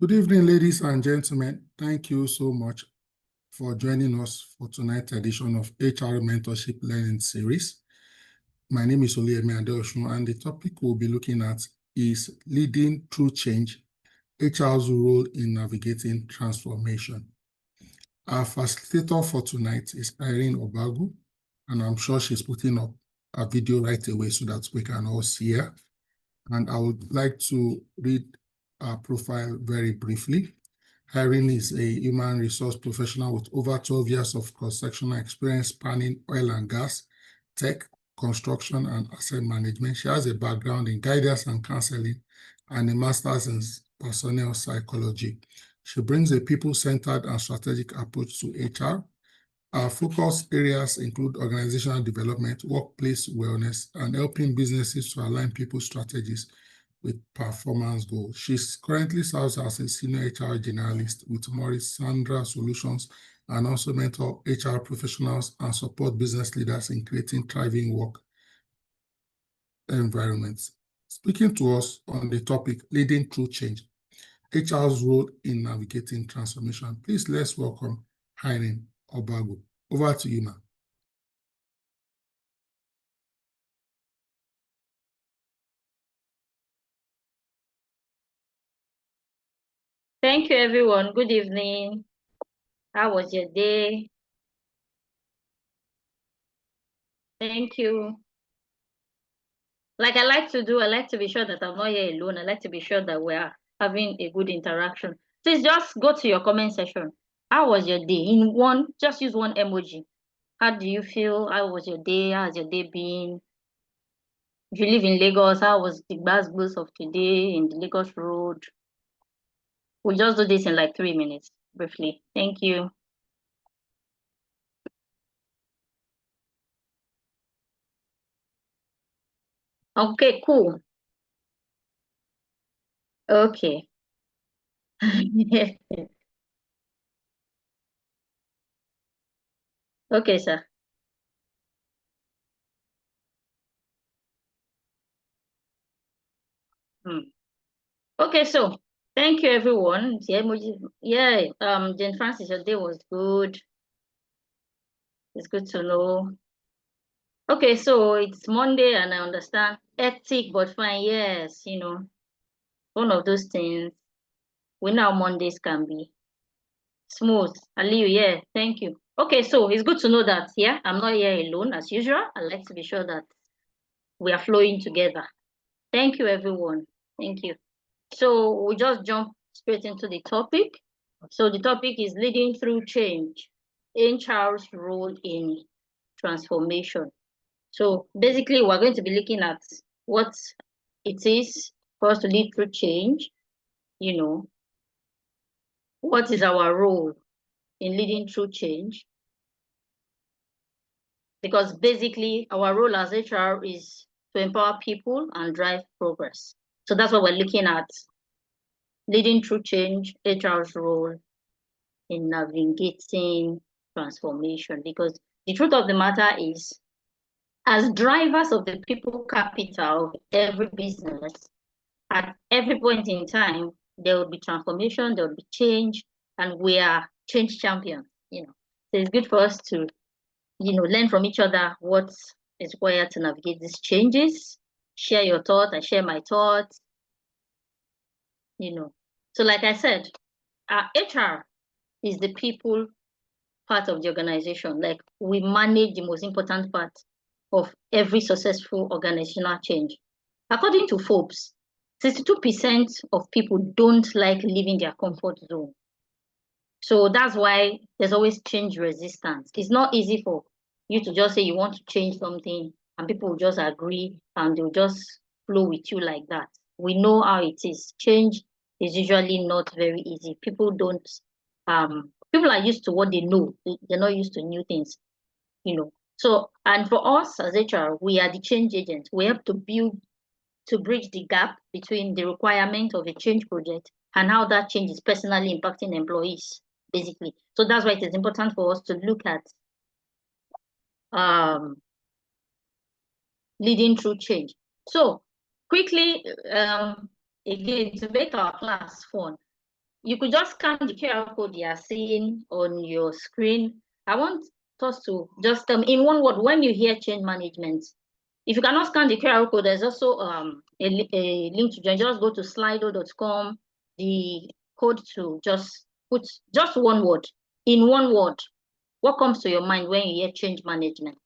Good evening, ladies and gentlemen. Thank you so much for joining us for tonight's edition of HR Mentorship Learning Series. My name is Oluyemi Adeosun, and the topic we'll be looking at is Leading Through Change, HR's Role in Navigating Transformation. Our facilitator for tonight is Irene Obagu, and I'm sure she's putting up a video right away so that we can all see her. And I would like to read her profile very briefly. Irene is a human resource professional with over 12 years of cross-sectional experience spanning oil and gas, tech, construction, and asset management. She has a background in guidance and counseling and a master's in personnel psychology. She brings a people-centered and strategic approach to HR. Our focus areas include organizational development, workplace wellness, and helping businesses to align people's strategies with performance goals. She currently serves as a senior HR generalist with Morris Sandra Solutions, and also mentor HR professionals and support business leaders in creating thriving work environments. Speaking to us on the topic, Leading Through Change, HR's Role in Navigating Transformation. Please let's welcome Irene Obagu. Over to you, ma'am. Thank you, everyone. Good evening. How was your day? Thank you. Like I like to do, I like to be sure that I'm not here alone. I like to be sure that we're having a good interaction. Please just go to your comment section. How was your day? In one, just use one emoji. How do you feel? How was your day? How has your day been? If you live in Lagos, how was the bus of today in the Lagos road? We'll just do this in like 3 minutes, briefly. Thank you. Okay, cool. Okay. Okay, sir. Okay, so thank you, everyone. The emoji, yeah. Jane Francis, your day was good. It's good to know. Okay, so it's Monday, and I understand hectic, but fine. Yes, one of those things. We know how Mondays can be smooth. Aliyu, yeah, thank you. Okay, so it's good to know that. Yeah, I'm not here alone as usual. I like to be sure that we are flowing together. Thank you, everyone. Thank you. So we'll just jump straight into the topic. So the topic is Leading Through Change, HR's Role in Transformation. So basically, we're going to be looking at what it is for us to lead through change. What is our role in leading through change? Because basically, our role as HR is to empower people and drive progress. So that's what we're looking at. Leading through change, HR's role in navigating transformation. Because the truth of the matter is, as drivers of the people capital of every business, at every point in time, there will be transformation, there will be change, and we are change champions. So it's good for us to, learn from each other what is required to navigate these changes. Share your thoughts, I share my thoughts. So like I said, HR is the people part of the organization. Like, we manage the most important part of every successful organizational change. According to Forbes, 62% of people don't like leaving their comfort zone. So that's why there's always change resistance. It's not easy for you to just say you want to change something and people will just agree and they'll just flow with you like that. We know how it is. Change is usually not very easy. People are used to what they know. They're not used to new things, So, and for us as HR, we are the change agents. We have to bridge the gap between the requirement of a change project and how that change is personally impacting employees, basically. So that's why it is important for us to look at leading through change. So quickly, again, to make our class fun, you could just scan the QR code you are seeing on your screen. I want us to just in one word, when you hear change management, if you cannot scan the QR code, there's also a link to join. Just go to slido.com, the code to just put just one word. In one word, what comes to your mind when you hear change management?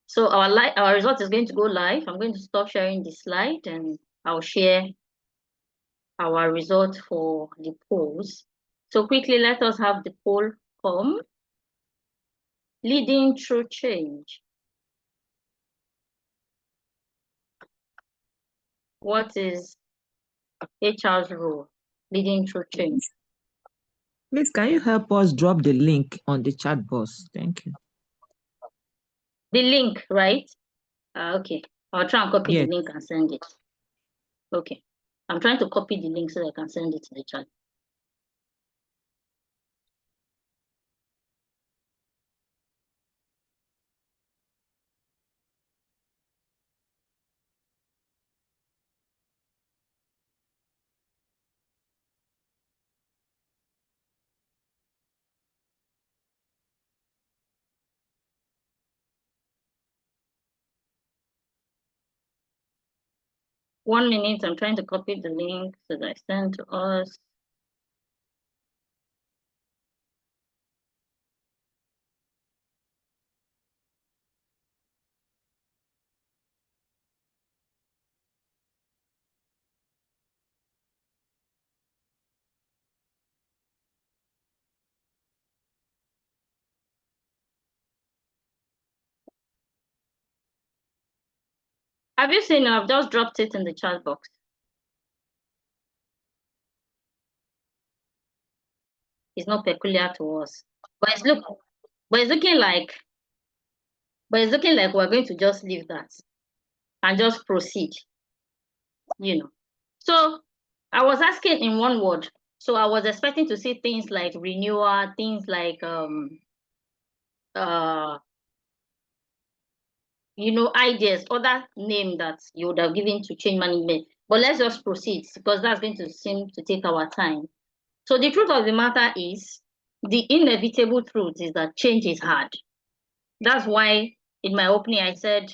So our result is going to go live. I'm going to stop sharing the slide and I'll share our result for the polls. So quickly, let us have the poll come. Leading through change. What is HR's role? Leading through change. Please, can you help us drop the link on the chat box? Thank you. The link, right? Okay. I'll try and copy Yes. the link and send it. Okay. I'm trying to copy the link so that I can send it to the chat. One minute, I'm trying to copy the link so that I send to us. Have you seen? I've just dropped it in the chat box. It's not peculiar to us, but it's looking like we're going to just leave that and just proceed. You know. So I was asking in one word. So I was expecting to see things like renewal, things like ideas, other name that you would have given to change management. But let's just proceed because that's going to seem to take our time. So the truth of the matter is, the inevitable truth is that change is hard. That's why in my opening I said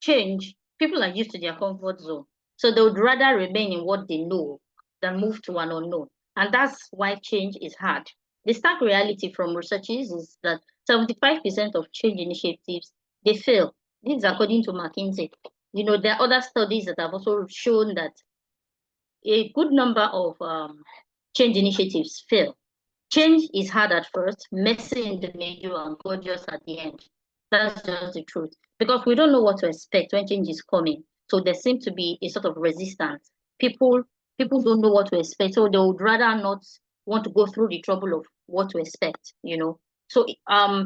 change, people are used to their comfort zone. So they would rather remain in what they know than move to an unknown. And that's why change is hard. The stark reality from researches is that 75% of change initiatives, they fail. This is according to McKinsey. There are other studies that have also shown that a good number of change initiatives fail. Change is hard at first, messy in the middle, and gorgeous at the end. That's just the truth. Because we don't know what to expect when change is coming. So there seems to be a sort of resistance. People don't know what to expect, so they would rather not want to go through the trouble of what to expect, So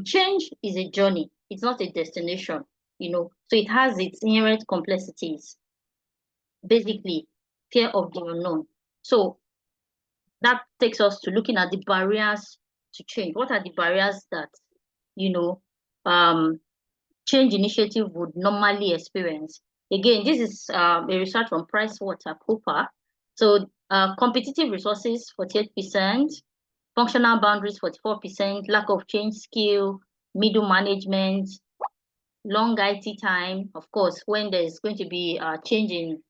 change is a journey, it's not a destination, So it has its inherent complexities. Basically, fear of the unknown. So that takes us to looking at the barriers to change. What are the barriers that, change initiative would normally experience? Again, this is a research from PricewaterhouseCoopers. So competitive resources, 48%, functional boundaries, 44%, lack of change skill, middle management, long IT time. Of course, when there's going to be changing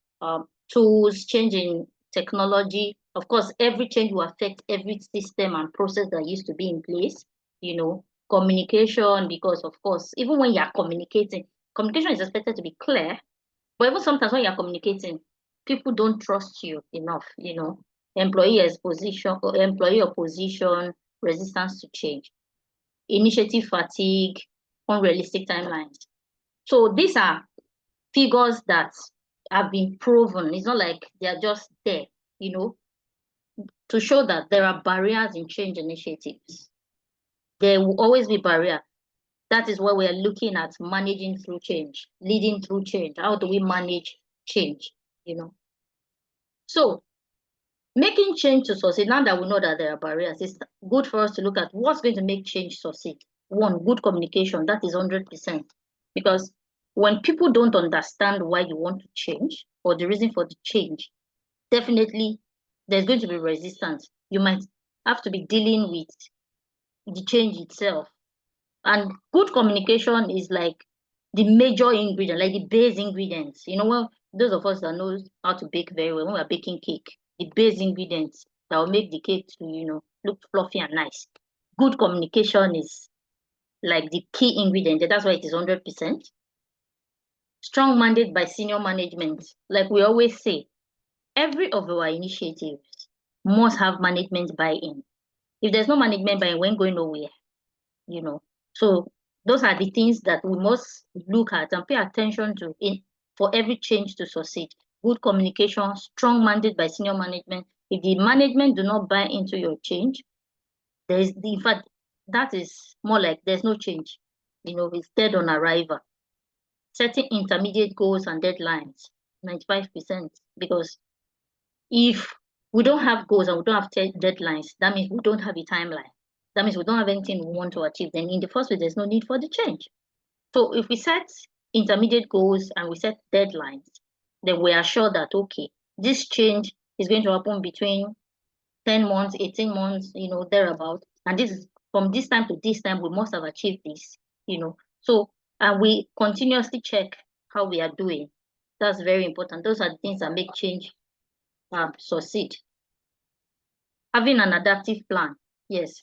tools, changing technology, of course, every change will affect every system and process that used to be in place, communication, because of course, even when you're communicating, communication is expected to be clear, but even sometimes when you're communicating, people don't trust you enough, employee opposition, resistance to change, initiative fatigue, unrealistic timelines. So these are figures that have been proven. It's not like they're just there, to show that there are barriers in change initiatives. There will always be barriers. That is why we are looking at managing through change, leading through change. How do we manage change, So making change to succeed, now that we know that there are barriers, it's good for us to look at what's going to make change succeed. One, good communication, that is 100%. Because when people don't understand why you want to change or the reason for the change, definitely there's going to be resistance. You might have to be dealing with the change itself. And good communication is like the major ingredient, like the base ingredients. You know, well, those of us that know how to bake very well, when we're baking cake, the base ingredients that will make the cake to, look fluffy and nice. Good communication is like the key ingredient. That's why it is 100%. Strong mandate by senior management. Like we always say, every of our initiatives must have management buy-in. If there's no management buy-in, we ain't going nowhere, So those are the things that we must look at and pay attention to for every change to succeed. Good communication, strong mandate by senior management. If the management do not buy into your change, in fact, that is more like there's no change. It's dead on arrival. Setting intermediate goals and deadlines, 95%. Because if we don't have goals and we don't have deadlines, that means we don't have a timeline. That means we don't have anything we want to achieve. Then in the first place, there's no need for the change. So if we set intermediate goals and we set deadlines, then we are sure that, okay, this change is going to happen between 10 months, 18 months, thereabout. And this is from this time to this time, we must have achieved this, So, and we continuously check how we are doing. That's very important. Those are the things that make change succeed. Having an adaptive plan. Yes.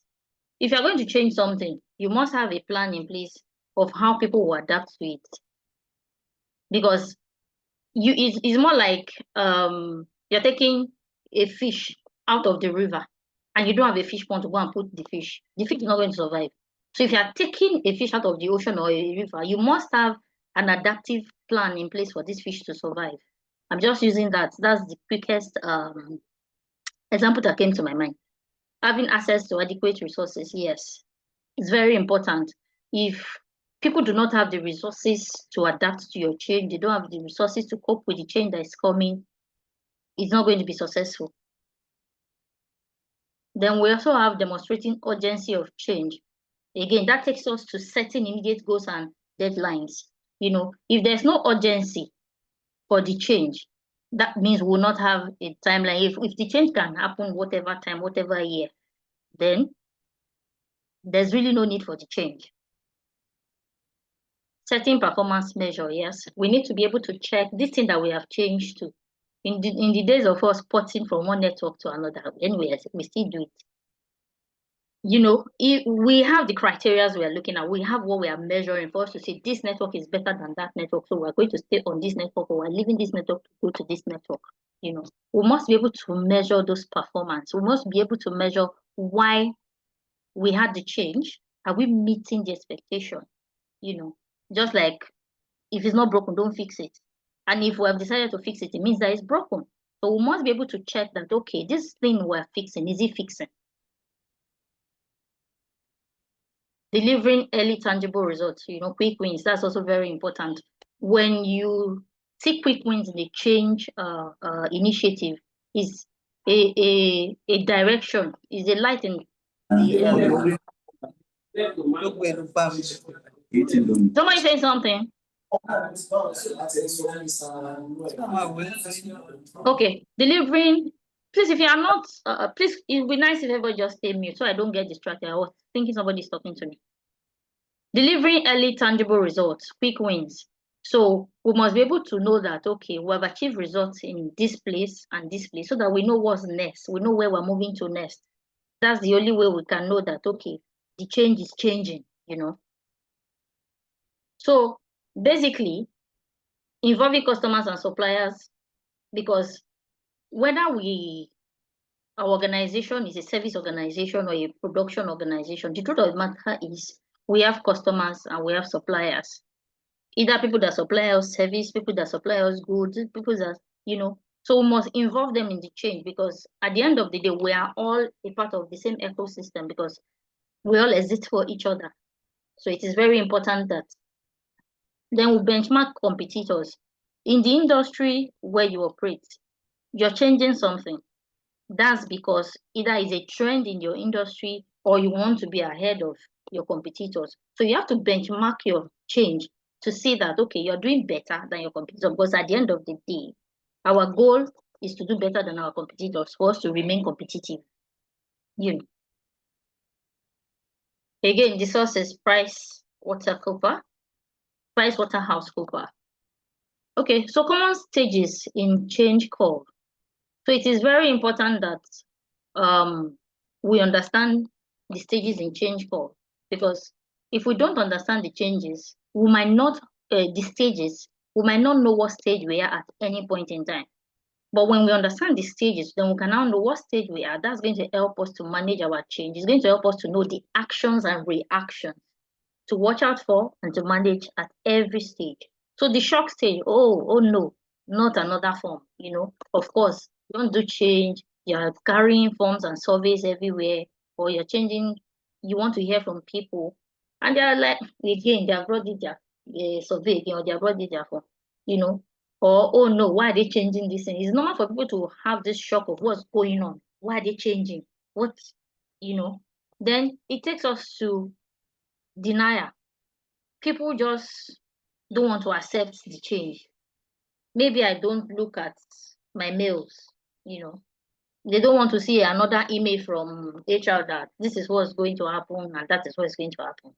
If you're going to change something, you must have a plan in place of how people will adapt to it. Because it's more like you're taking a fish out of the river and you don't have a fish pond to go and put the fish. The fish is not going to survive. So if you're taking a fish out of the ocean or a river, you must have an adaptive plan in place for this fish to survive. I'm just using that. That's the quickest example that came to my mind. Having access to adequate resources, yes, it's very important. If people do not have the resources to adapt to your change, they don't have the resources to cope with the change that is coming, it's not going to be successful. Then we also have demonstrating urgency of change. Again, that takes us to setting immediate goals and deadlines. If there's no urgency for the change, that means we'll not have a timeline. If the change can happen whatever time, whatever year, then there's really no need for the change. Setting performance measure, yes. We need to be able to check this thing that we have changed to. In the days of us porting from one network to another, anyway, we still do it. If we have the criteria we are looking at, we have what we are measuring for us to say this network is better than that network, so we're going to stay on this network, or we're leaving this network to go to this network. We must be able to measure those performance. We must be able to measure why we had the change. Are we meeting the expectation? Just like if it's not broken, don't fix it. And if we have decided to fix it, it means that it's broken. So we must be able to check that, okay, this thing we're fixing, is it fixing? Delivering early tangible results, quick wins, that's also very important. When you see quick wins in the change initiative, is a direction, is a light in the somebody saying something? Okay, delivering. Please, if you are not, please, it would be nice if everybody just stay mute so I don't get distracted. I was thinking somebody's talking to me. Delivering early tangible results, quick wins. So we must be able to know that, okay, we have achieved results in this place and this place so that we know what's next. We know where we're moving to next. That's the only way we can know that, okay, the change is changing, So basically, involving customers and suppliers, because whether our organization is a service organization or a production organization, the truth of the matter is we have customers and we have suppliers. Either people that supply us service, people that supply us goods, people that, so we must involve them in the change, because at the end of the day, we are all a part of the same ecosystem because we all exist for each other. So it is very important that then we benchmark competitors. In the industry where you operate, you're changing something. That's because either it's a trend in your industry or you want to be ahead of your competitors. So you have to benchmark your change to see that, okay, you're doing better than your competitors, because at the end of the day, our goal is to do better than our competitors, for us to remain competitive. You know. Again, the source is PricewaterhouseCoopers. Okay, so common stages in change curve. So it is very important that we understand the stages in change curve, because if we don't understand the changes, we might not the stages, we might not know what stage we are at any point in time. But when we understand the stages, then we can now know what stage we are. That's going to help us to manage our change. It's going to help us to know the actions and reactions to watch out for and to manage at every stage. So the shock stage, oh no, not another form, you know. Of course, you don't do change, you're carrying forms and surveys everywhere, or you're changing, you want to hear from people, and they're like, again, they have brought it their survey again, or they have brought it their form, you know. Or, oh no, why are they changing this thing? It's normal for people to have this shock of what's going on. Why are they changing? What, you know? Then it takes us to denial. People just don't want to accept the change. Maybe I don't look at my mails, you know. They don't want to see another email from HR that this is what's going to happen and that is what's going to happen.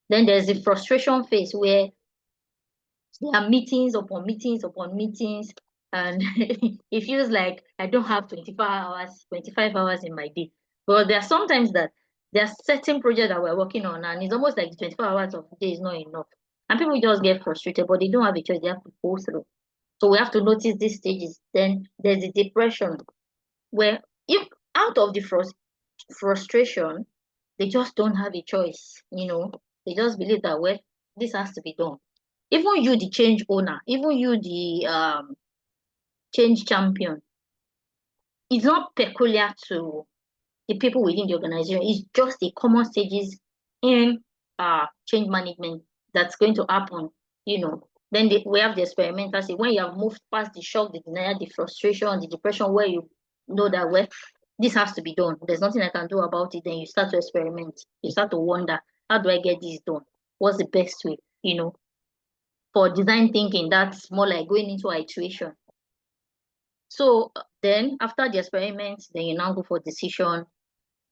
Then there's the frustration phase where there are meetings upon meetings upon meetings, and it feels like I don't have 25 hours in my day. But there are sometimes that there are certain projects that we're working on, and it's almost like 24 hours of the day is not enough. And people just get frustrated, but they don't have a choice, they have to go through. So we have to notice these stages. Then there's the depression, where if out of the frustration, they just don't have a choice, you know. They just believe that, well, this has to be done. Even you, the change owner, even you, the change champion, it's not peculiar to the people within the organization. It's just the common stages in change management that's going to happen, you know. Then we have the experimental stage, when you have moved past the shock, the denial, the frustration, the depression, where you know that, well, this has to be done. There's nothing I can do about it. Then you start to experiment. You start to wonder, how do I get this done? What's the best way, you know? For design thinking, that's more like going into iteration. So then after the experiment, then you now go for decision.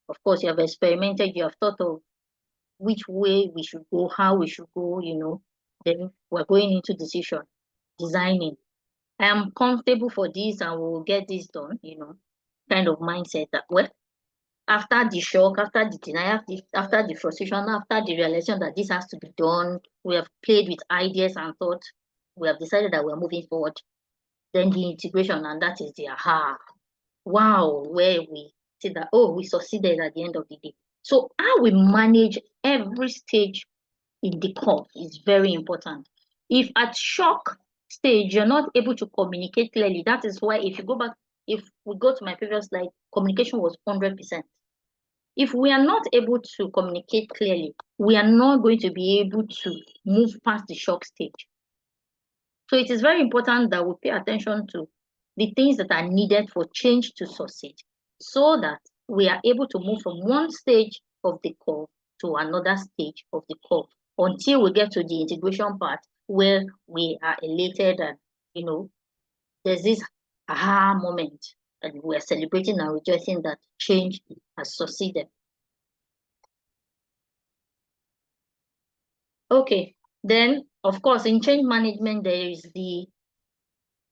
Of course, you have experimented, you have thought of which way we should go, how we should go, you know. Then we're going into decision, designing. I am comfortable for this and we'll get this done, you know, kind of mindset that, well, after the shock, after the denial, after the frustration, after the realization that this has to be done, we have played with ideas and thought, we have decided that we're moving forward. Then the integration, and that is the aha. Wow, where we see that, oh, we succeeded at the end of the day. So how we manage every stage in the curve is very important. If at shock stage, you're not able to communicate clearly, that is why if you go back, if we go to my previous slide, communication was 100%. If we are not able to communicate clearly, we are not going to be able to move past the shock stage. So it is very important that we pay attention to the things that are needed for change to succeed, so that we are able to move from one stage of the curve to another stage of the curve until we get to the integration part, where we are elated and, you know, there's this aha moment and we're celebrating and rejoicing that change has succeeded. Okay, then of course in change management there is the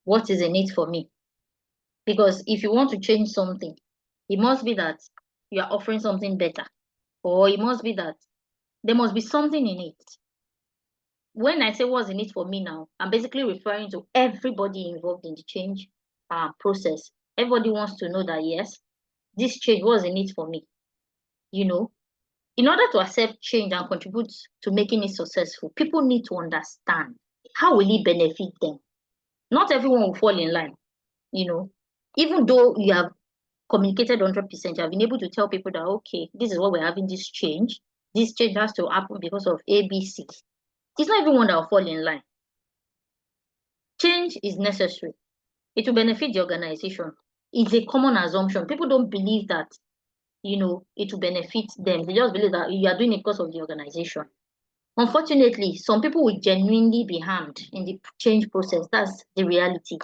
what is in it for me. Because if you want to change something, it must be that you are offering something better, or it must be that there must be something in it. When I say what's in it for me now, I'm basically referring to everybody involved in the change process. Everybody wants to know that, yes, this change was in it for me. You know, in order to accept change and contribute to making it successful, people need to understand how will it benefit them. Not everyone will fall in line, you know. Even though you have communicated 100%, you have been able to tell people that, okay, this is what we're having, this change. This change has to happen because of ABC. It's not everyone that will fall in line. Change is necessary. It will benefit the organization. It's a common assumption. People don't believe that, you know, it will benefit them. They just believe that you are doing it because of the organization. Unfortunately, some people will genuinely be harmed in the change process. That's the reality.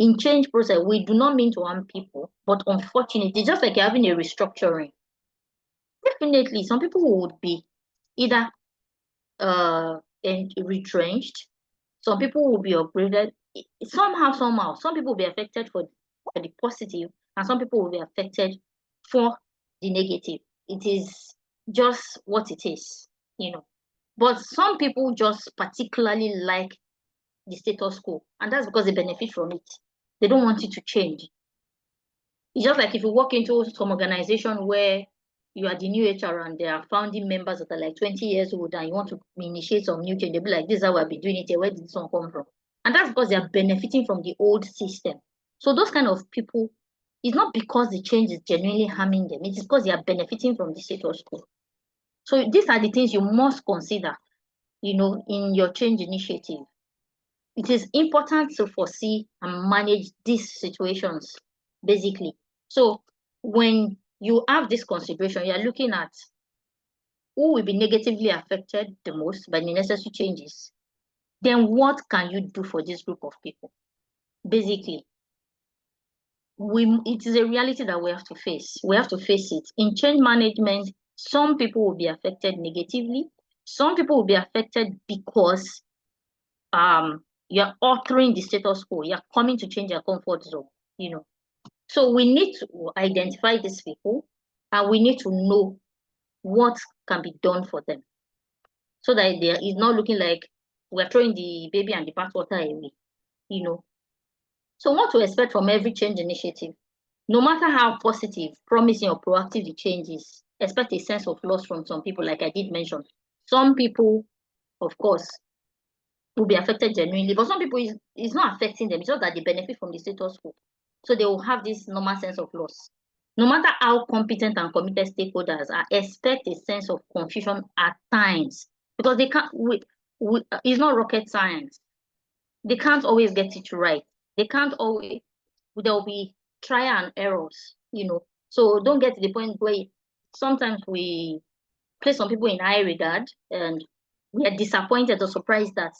in change process, we do not mean to harm people, but unfortunately, just like you're having a restructuring, definitely some people would be either retrenched, some people will be upgraded. Somehow, some people will be affected for the positive, and some people will be affected for the negative. It is just what it is, you know. But some people just particularly like the status quo, and that's because they benefit from it. They don't want it to change. It's just like if you walk into some organization where you are the new HR and there are founding members that are like 20 years old and you want to initiate some new change, they'll be like, this is how I've been doing it here. Where did this one come from? And that's because they are benefiting from the old system. So those kind of people, it's not because the change is genuinely harming them. It's because they are benefiting from the status quo. So these are the things you must consider, you know, in your change initiative. It is important to foresee and manage these situations, basically. So when you have this consideration, you're looking at who will be negatively affected the most by the necessary changes. Then what can you do for this group of people? Basically, it is a reality that we have to face. We have to face it. In change management, some people will be affected negatively. Some people will be affected because you're altering the status quo. You're coming to change your comfort zone, you know. So we need to identify these people and we need to know what can be done for them so that it's not looking like we're throwing the baby and the bathwater away, you know. So what to expect from every change initiative? No matter how positive, promising, or proactive the change is, expect a sense of loss from some people, like I did mention. Some people, of course, will be affected genuinely, but some people it's not affecting them. It's just that they benefit from the status quo. So they will have this normal sense of loss. No matter how competent and committed stakeholders are, expect a sense of confusion at times because they can't. It's not rocket science. They can't always get it right. They can't always. There will be trial and errors, you know. So don't get to the point where sometimes we place some people in high regard and we are disappointed or surprised that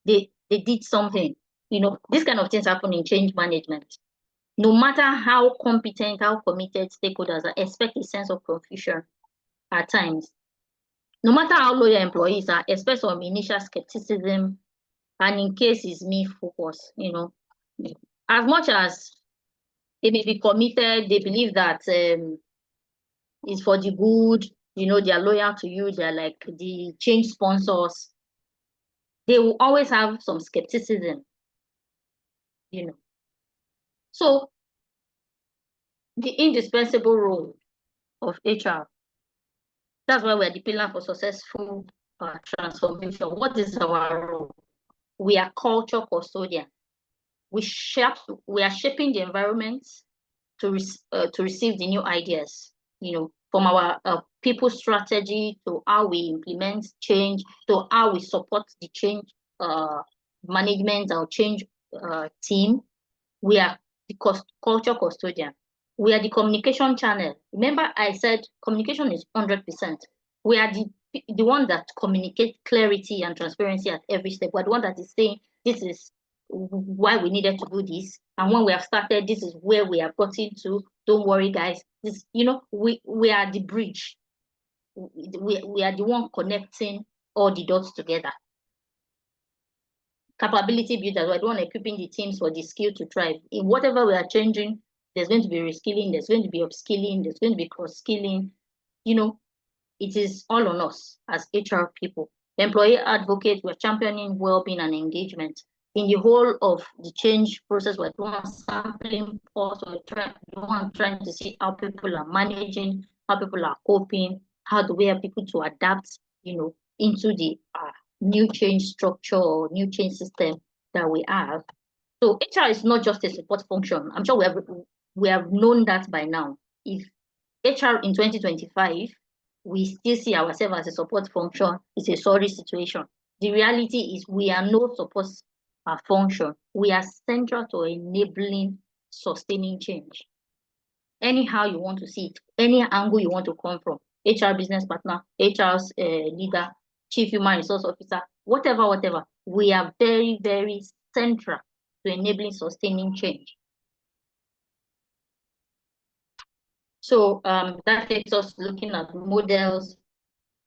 they did something. You know, these kind of things happen in change management. No matter how competent, how committed stakeholders are, expect a sense of confusion at times. No matter how loyal employees are, expect some initial skepticism, and in case it's me focus, you know. As much as they may be committed, they believe that it's for the good, you know, they are loyal to you, they're like the change sponsors. They will always have some skepticism, you know. So the indispensable role of HR, that's why we're the pillar for successful transformation. What is our role? We are culture custodian. We are shaping the environment to receive the new ideas, you know, from our people strategy to how we implement change to how we support the change management or change team. We are the culture custodian. We are the communication channel. Remember, I said communication is 100%. We are the one that communicates clarity and transparency at every step. We're the one that is saying this is why we needed to do this, and when we have started, this is where we have gotten to. Don't worry, guys. This, you know, we are the bridge. We are the one connecting all the dots together. Capability builders, we're the one equipping the teams for the skill to thrive. In whatever we are changing, there's going to be reskilling, there's going to be upskilling, there's going to be cross-skilling. You know, it is all on us as HR people. Employee advocate, we're championing well-being and engagement. In the whole of the change process, we're doing sampling pulse, we're trying to see how people are managing, how people are coping, how do we have people to adapt, you know, into the new change structure or new change system that we have. So HR is not just a support function. I'm sure we have known that by now. If HR in 2025, we still see ourselves as a support function, it's a sorry situation. The reality is we are no support function. We are central to enabling, sustaining change. Anyhow you want to see it, any angle you want to come from, HR business partner, HR's leader, chief human resource officer, whatever, we are very, very central to enabling sustaining change. So that takes us looking at models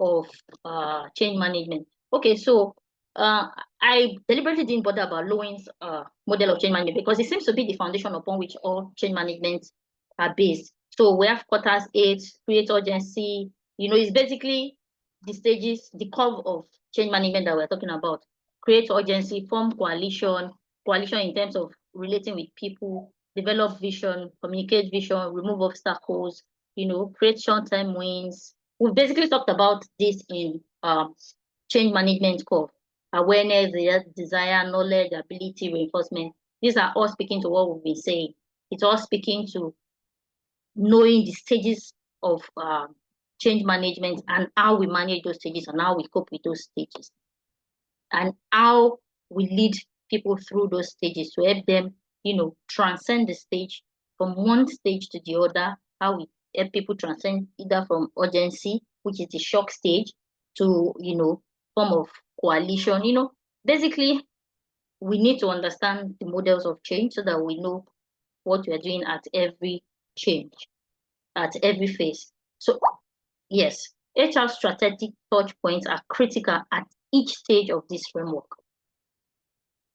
of change management. Okay, so I deliberately didn't bother about Lowen's model of change management because it seems to be the foundation upon which all change management are based. So we have quarters 8, create urgency. It's basically the stages, the curve of change management that we're talking about. Create urgency, form coalition in terms of relating with people, develop vision, communicate vision, remove obstacles, create short-term wins. We've basically talked about this in change management curve. Awareness, desire, knowledge, ability, reinforcement. These are all speaking to what we've been saying. It's all speaking to knowing the stages of change management and how we manage those stages and how we cope with those stages. And how we lead people through those stages to help them, transcend the stage from one stage to the other, how we help people transcend either from urgency, which is the shock stage, to, form of coalition. Basically, we need to understand the models of change so that we know what we are doing at every change, at every phase. So, yes, HR strategic touch points are critical at each stage of this framework.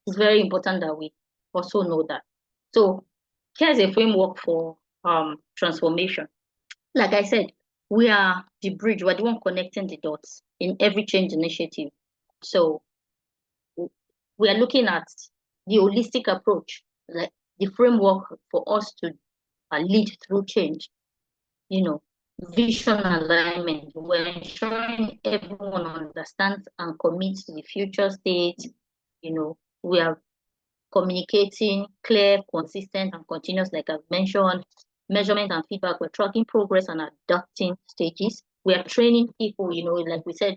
It's very important that we also know that. So here's a framework for transformation. Like I said, we are the bridge, we're the one connecting the dots in every change initiative. So we are looking at the holistic approach, like the framework for us to lead through change. Vision alignment. We're ensuring everyone understands and commits to the future state. We are communicating clear, consistent, and continuous, like I've mentioned. Measurement and feedback. We're tracking progress and adapting stages. We are training people, like we said.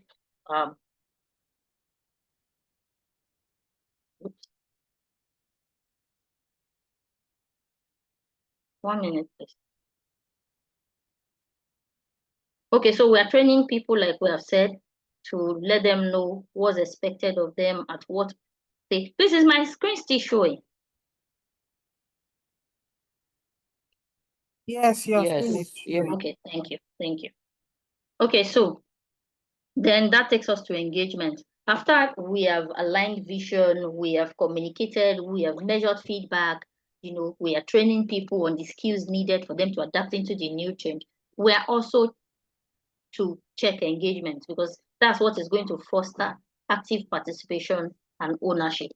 One minute, please. Okay, so we are training people, like we have said, to let them know what's expected of them at what stage. This is my screen still showing. Yes, your screen is yeah. showing. Okay, thank you. Okay, so then that takes us to engagement. After we have aligned vision, we have communicated, we have measured feedback, we are training people on the skills needed for them to adapt into the new change. We are also to check engagement because that's what is going to foster active participation and ownership.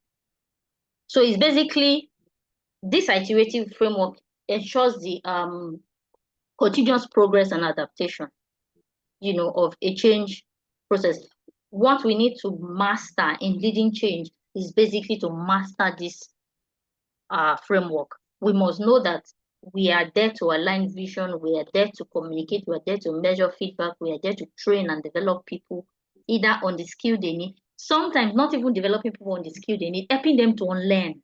So it's basically this iterative framework ensures the continuous progress and adaptation, of a change process. What we need to master in leading change is basically to master this framework. We must know that we are there to align vision, we are there to communicate, we are there to measure feedback, we are there to train and develop people either on the skill they need, sometimes not even developing people on the skill they need, helping them to unlearn,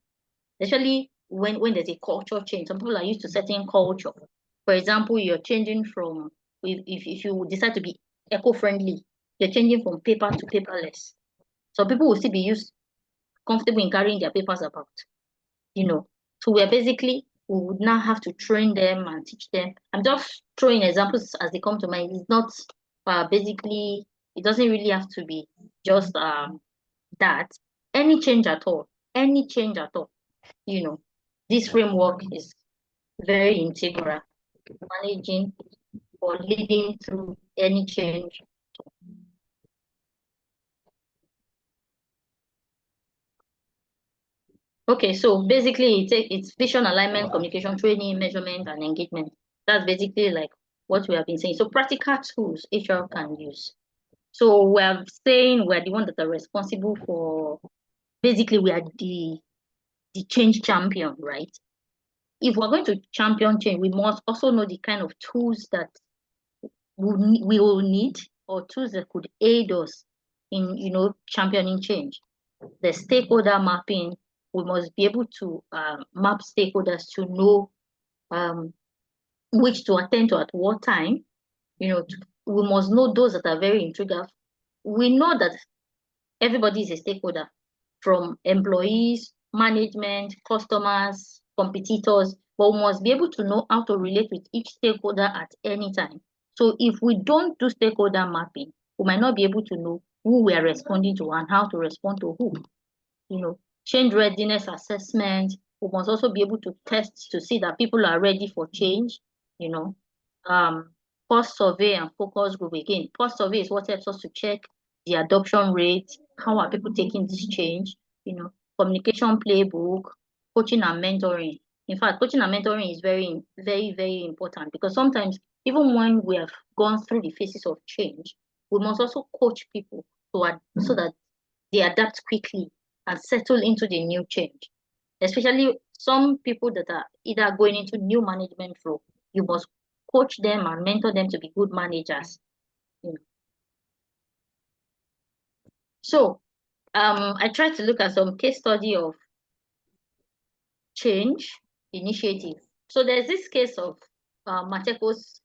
especially when there's a culture change. Some people are used to certain culture. For example, you're changing from, if you decide to be eco-friendly, you're changing from paper to paperless. So people will still be comfortable in carrying their papers about, So we would now have to train them and teach them. I'm just throwing examples as they come to mind. It's not basically, it doesn't really have to be just that. Any change at all, this framework is very integral, managing or leading through any change. Okay, so basically it's vision alignment, communication, training, measurement, and engagement. That's basically like what we have been saying. So practical tools HR can use. So we're saying we're the one that are responsible for, basically we are the change champion, right? If we're going to champion change, we must also know the kind of tools that we will need, or tools that could aid us in, championing change. The stakeholder mapping, we must be able to map stakeholders to know which to attend to at what time. We must know those that are very integral. We know that everybody is a stakeholder, from employees management, customers, competitors, but we must be able to know how to relate with each stakeholder at any time. So if we don't do stakeholder mapping, we might not be able to know who we are responding to and how to respond to who. Change readiness assessment. We must also be able to test to see that people are ready for change. Pulse survey and focus group. Again, pulse survey is what helps us to check the adoption rate. How are people taking this change? Communication playbook, coaching and mentoring. In fact, coaching and mentoring is very, very, very important, because sometimes even when we have gone through the phases of change, we must also coach people so that they adapt quickly and settle into the new change. Especially some people that are either going into new management role, you must coach them and mentor them to be good managers. So I tried to look at some case study of change initiative. So there's this case of Mateco's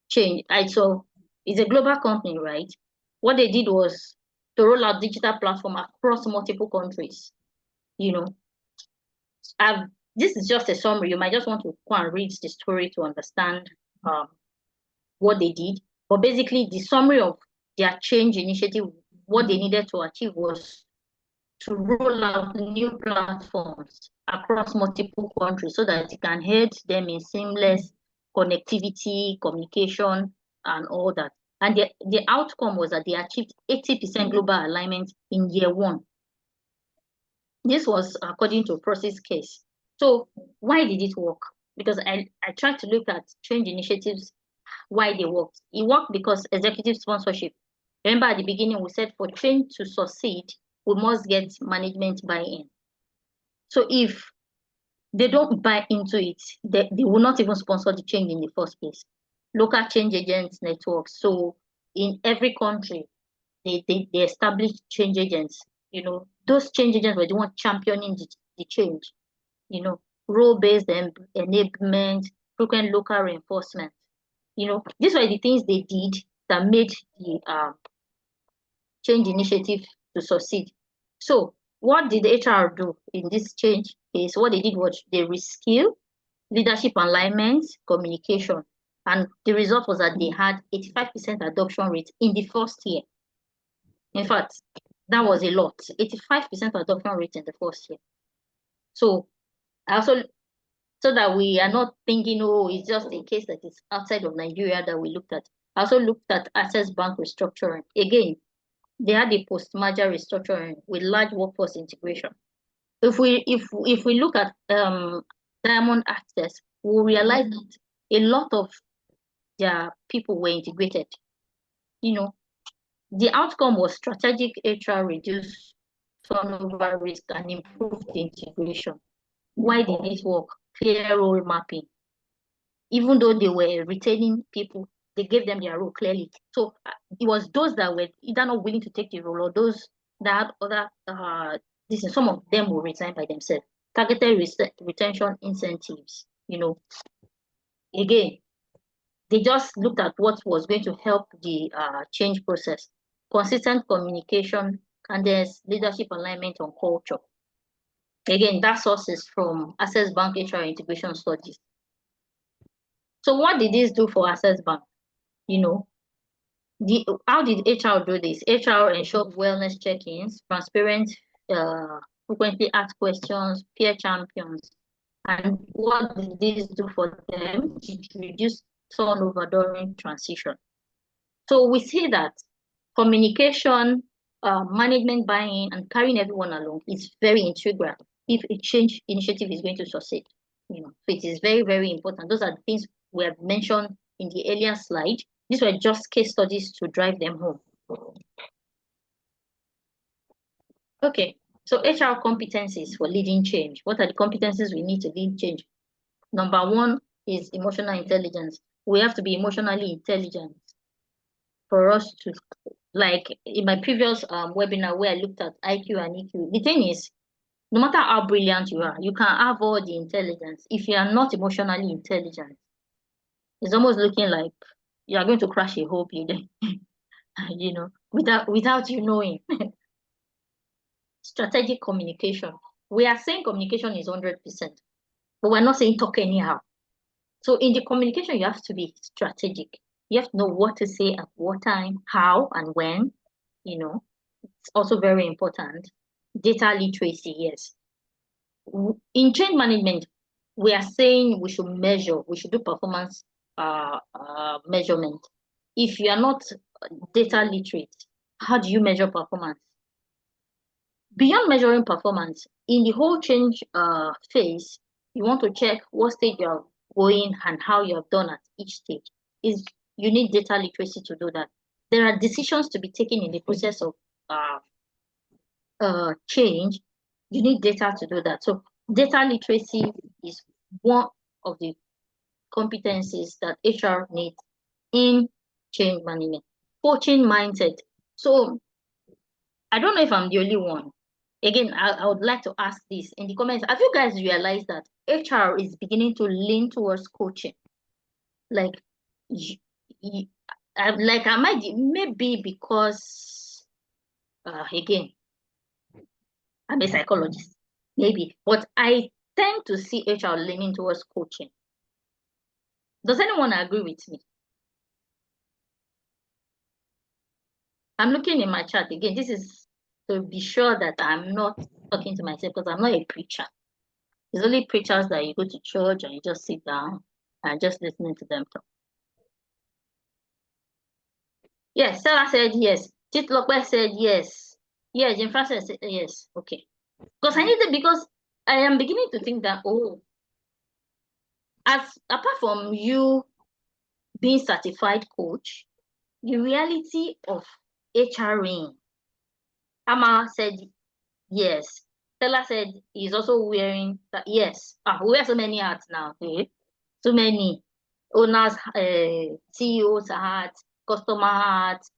change. So it's a global company, right? What they did was to roll out digital platform across multiple countries. This is just a summary. You might just want to go and read the story to understand what they did. But basically, the summary of their change initiative, what they needed to achieve was to roll out new platforms across multiple countries so that it can help them in seamless connectivity, communication, and all that. And the outcome was that they achieved 80% global alignment in year 1. This was according to Process case. So why did it work? Because I tried to look at change initiatives, why they worked. It worked because executive sponsorship. Remember at the beginning, we said for change to succeed, we must get management buy-in. So if they don't buy into it, they will not even sponsor the change in the first place. Local change agents networks. So in every country, they establish change agents. Those change agents were the ones championing the change. Role-based enablement, frequent local reinforcement. These were the things they did that made the change initiative to succeed. So what did HR do in this change case? What they did was they reskill leadership alignment, communication. And the result was that they had 85% adoption rate in the first year. In fact, that was a lot. 85% adoption rate in the first year. So so that we are not thinking, oh, it's just a case that is outside of Nigeria that we looked at. I also looked at Access Bank restructuring. Again, they had a post-merger restructuring with large workforce integration. If we look at Diamond Access, we'll realize that a lot of their people were integrated. The outcome was strategic HR reduced turnover risk and improved integration. Why did it work? Clear role mapping. Even though they were retaining people, they gave them their role clearly. So it was those that were either not willing to take the role or those that had other, some of them will resign by themselves. Targeted retention incentives, again, they just looked at what was going to help the change process. Consistent communication, and there's leadership alignment on culture. Again, that source is from Access Bank HR integration studies. So what did this do for Access Bank? How did HR do this? HR ensured wellness check-ins, transparent, frequently asked questions, peer champions. And what did this do for them? It reduced turnover during transition. So we see that communication, management buy-in, and carrying everyone along is very integral if a change initiative is going to succeed. So it is very, very important. Those are the things we have mentioned in the earlier slide. These were just case studies to drive them home. Okay, so HR competencies for leading change. What are the competencies we need to lead change? Number 1 is emotional intelligence. We have to be emotionally intelligent for us to, like in my previous webinar where I looked at IQ and EQ. The thing is, no matter how brilliant you are, you can have all the intelligence. If you are not emotionally intelligent, it's almost looking like you are going to crash a whole building, without you knowing. strategic communication. We are saying communication is 100%, but we're not saying talk anyhow. So in the communication, you have to be strategic. You have to know what to say at what time, how and when, you know. It's also very important. Data literacy, yes. In change management, we are saying we should measure, we should do performance measurement. If you are not data literate, how do you measure performance? Beyond measuring performance, in the whole change phase, you want to check what stage you are going and how you have done at each stage. You need data literacy to do that. There are decisions to be taken in the process of change. You need data to do that. So data literacy is one of the competencies that HR needs in change management. Coaching mindset. So I don't know if I'm the only one. Again, I would like to ask this in the comments. Have you guys realized that HR is beginning to lean towards coaching? Like, maybe because, again, I'm a psychologist, maybe, but I tend to see HR leaning towards coaching. Does anyone agree with me? I'm looking in my chat again. This is to be sure that I'm not talking to myself, because I'm not a preacher. It's only preachers that you go to church and you just sit down and just listening to them talk. Yes, Sarah said yes. Titlope said yes. Yeah, Jim Francis said yes. Okay. Because I am beginning to think that, apart from you being certified coach, the reality of HRing, Ama said yes. Stella said he's also wearing that. Yes. We wear so many hats now. Okay? So many owners, CEOs hats, customer hats,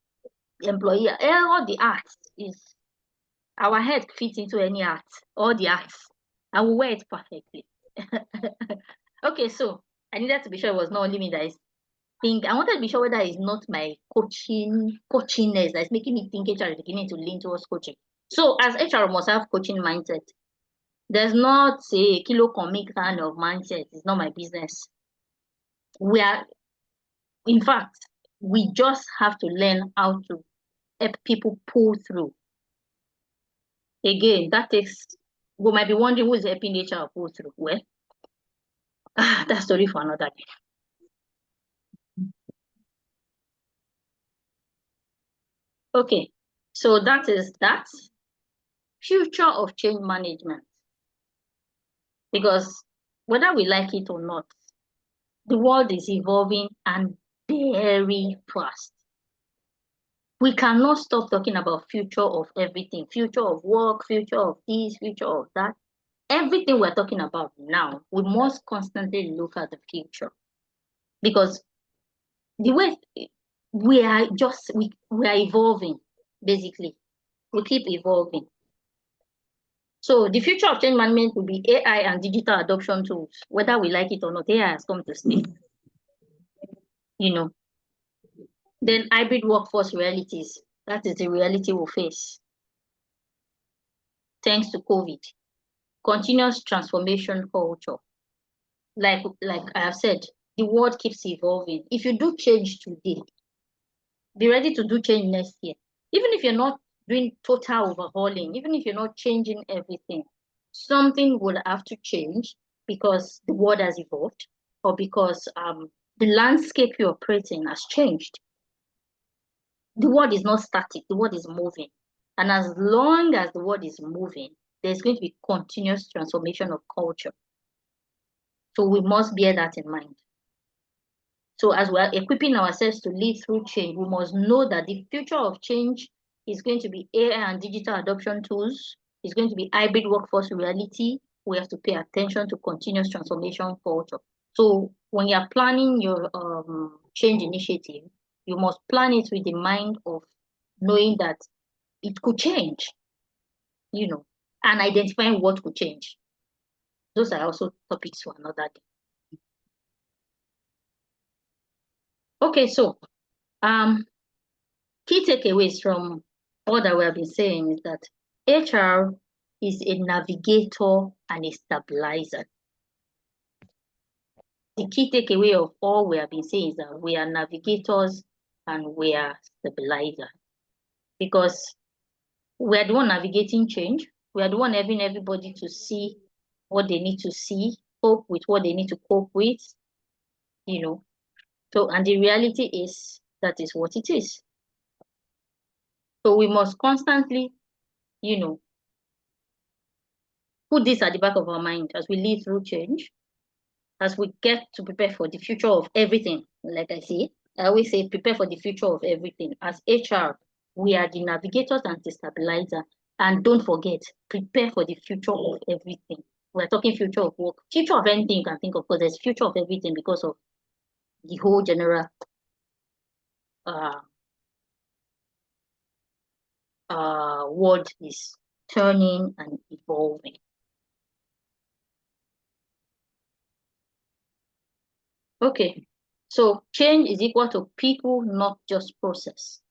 employee. All the hats is our head fits into any hat. All the hats, and we wear it perfectly. Okay, so I needed to be sure it was not only me that is think. I wanted to be sure whether it's not my coachiness that's making me think HR is beginning to lean towards coaching. So as HR must have coaching mindset. There's not a kilo comic kind of mindset. It's not my business. In fact, we just have to learn how to help people pull through. Again, we might be wondering who is helping HR pull through. Well, that's story for another day. Okay, so that is that. Future of change management. Because whether we like it or not, the world is evolving and very fast. We cannot stop talking about future of everything, future of work, future of this, future of that. Everything we're talking about now, we must constantly look at the future. Because the way we are evolving, basically. We keep evolving. So the future of change management will be AI and digital adoption tools. Whether we like it or not, AI has come to stay. Then hybrid workforce realities. That is the reality we'll face. Thanks to COVID. Continuous transformation culture. Like I have said, the world keeps evolving. If you do change today, be ready to do change next year. Even if you're not doing total overhauling, even if you're not changing everything, something will have to change because the world has evolved or because the landscape you operate in has changed. The world is not static, the world is moving. And as long as the world is moving, there's going to be continuous transformation of culture. So we must bear that in mind. So as we're equipping ourselves to lead through change, we must know that the future of change is going to be AI and digital adoption tools. It's going to be hybrid workforce reality. We have to pay attention to continuous transformation culture. So when you're planning your change initiative, you must plan it with the mind of knowing that it could change, and identifying what could change. Those are also topics for another day. Okay, so key takeaways from all that we have been saying is that HR is a navigator and a stabilizer. The key takeaway of all we have been saying is that we are navigators and we are stabilizers, because we are the one navigating change. We are the one having everybody to see what they need to see, cope with what they need to cope with, you know. So, and the reality is that is what it is. So we must constantly, you know, put this at the back of our mind as we live through change, as we get to prepare for the future of everything. Like I always say, prepare for the future of everything. As HR, we are the navigators and the stabilizer. And don't forget, prepare for the future of everything. We're talking future of work, future of anything you can think of, because there's future of everything because of the whole general world is turning and evolving. Okay, so change is equal to people, not just process.